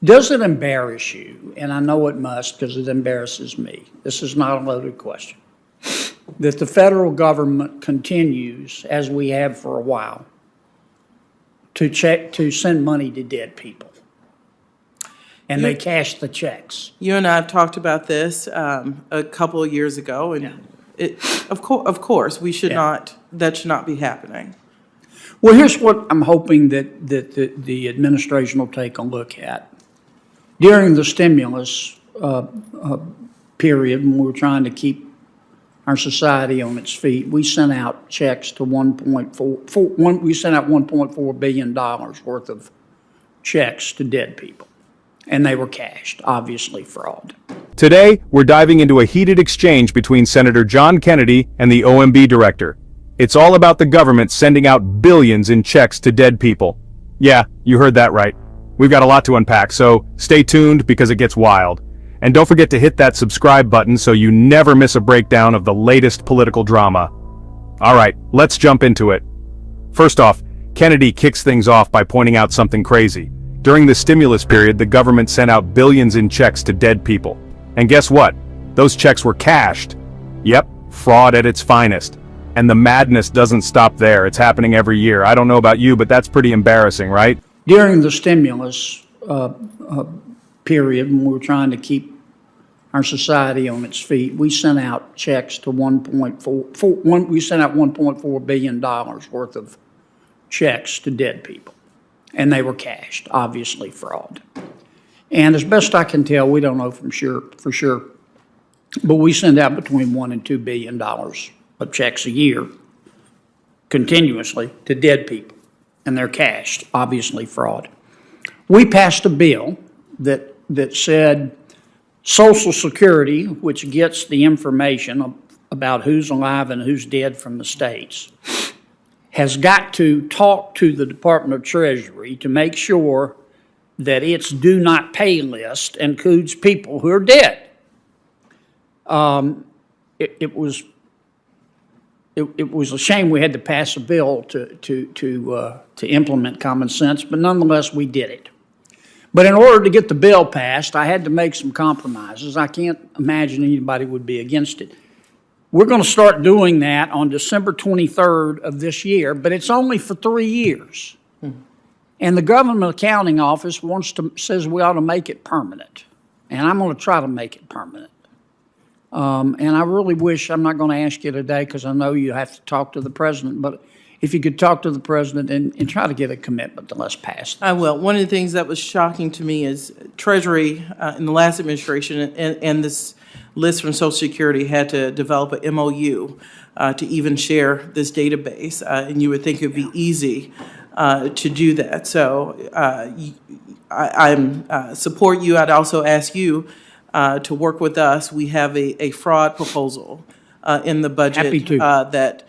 Does it embarrass you, and I know it must because it embarrasses me, this is not a loaded question, that the federal government continues, as we have for a while, to send money to dead people? And they cash the checks. You and I have talked about this a couple of years ago, and of course, we should not. That should not be happening. Well, here's what I'm hoping that the administration will take a look at. During the stimulus period, when we were trying to keep our society on its feet, we sent out checks to we sent out $1.4 billion worth of checks to dead people. And they were cashed, obviously fraud. Today, we're diving into a heated exchange between Senator John Kennedy and the OMB director. It's all about the government sending out billions in checks to dead people. Yeah, you heard that right. We've got a lot to unpack, so stay tuned because it gets wild. And don't forget to hit that subscribe button so you never miss a breakdown of the latest political drama. Alright, let's jump into it. First off, Kennedy kicks things off by pointing out something crazy. During the stimulus period, the government sent out billions in checks to dead people. And guess what? Those checks were cashed. Yep, fraud at its finest. And the madness doesn't stop there. It's happening every year. I don't know about you, but that's pretty embarrassing, right? During the stimulus period, when we were trying to keep our society on its feet, we sent out checks to we sent out $1.4 billion worth of checks to dead people. And they were cashed, obviously fraud. And as best I can tell, we don't know for sure, but we send out between $1 and $2 billion of checks a year continuously to dead people. And they're cashed, obviously fraud. We passed a bill that said Social Security, which gets the information about who's alive and who's dead from the states, has got to talk to the Department of Treasury to make sure that its do not pay list includes people who are dead. It was a shame we had to pass a bill to implement common sense, but nonetheless we did it. But in order to get the bill passed, I had to make some compromises. I can't imagine anybody would be against it. We're going to start doing that on December 23rd of this year, but it's only for 3 years. And the Government Accounting Office says we ought to make it permanent. And I'm going to try to make it permanent. And I really wish, I'm not going to ask you today because I know you have to talk to the president, but if you could talk to the president and try to get a commitment to let's pass that. I will. One of the things that was shocking to me is Treasury in the last administration and this list from Social Security had to develop an MOU to even share this database, and you would think it would be easy to do that. So I support you. I'd also ask you to work with us. We have a fraud proposal in the budget that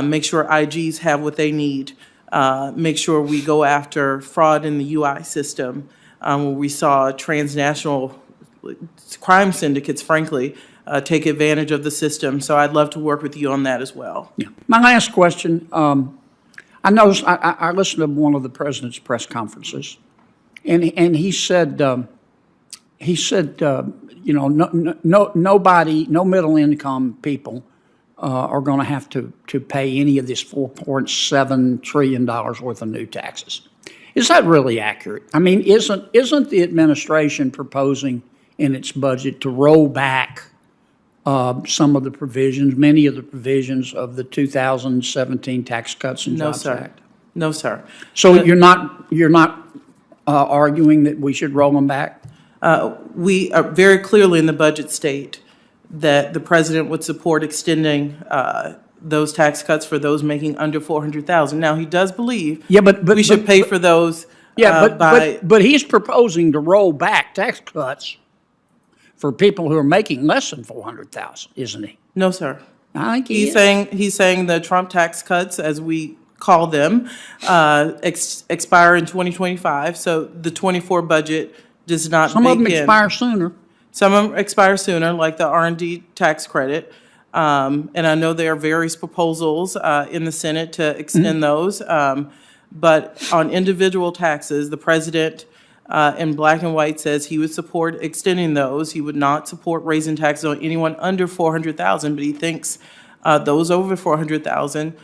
makes sure IGs have what they need, make sure we go after fraud in the UI system, where we saw transnational crime syndicates, frankly, take advantage of the system. So I'd love to work with you on that as well. Yeah. My last question, I noticed, I listened to one of the president's press conferences, and he said, you know, nobody, no middle income people are going to have to pay any of this $4.7 trillion worth of new taxes. Is that really accurate? I mean, isn't the administration proposing in its budget to roll back some of the provisions, many of the provisions of the 2017 Tax Cuts and Jobs Act? No, sir. So you're not arguing that we should roll them back? We are very clearly in the budget state that the president would support extending those tax cuts for those making under $400,000. Now, he does believe we should pay for those. But he's proposing to roll back tax cuts for people who are making less than $400,000, isn't he? No, sir. I think he's saying the Trump tax cuts, as we call them, expire in 2025. So the 24 budget does not. Some of them expire sooner. Some of them expire sooner, like the R&D tax credit. And I know there are various proposals in the Senate to extend those. But on individual taxes, the president in black and white says he would support extending those. He would not support raising taxes on anyone under 400,000, but he thinks those over 400,000,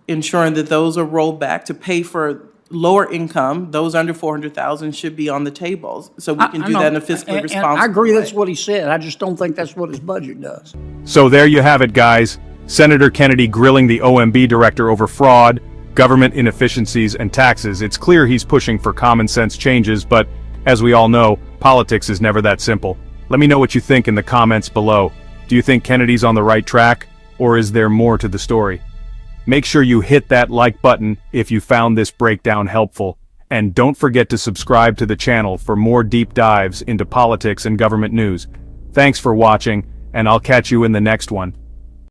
ensuring that those are rolled back to pay for lower income, those under 400,000 should be on the table. So we can do that in a fiscally responsible way. I agree that's what he said. I just don't think that's what his budget does. So there you have it, guys. Senator Kennedy grilling the OMB director over fraud, government inefficiencies, and taxes. It's clear he's pushing for common sense changes, but as we all know, politics is never that simple. Let me know what you think in the comments below. Do you think Kennedy's on the right track, or is there more to the story? Make sure you hit that like button if you found this breakdown helpful, and don't forget to subscribe to the channel for more deep dives into politics and government news. Thanks for watching, and I'll catch you in the next one.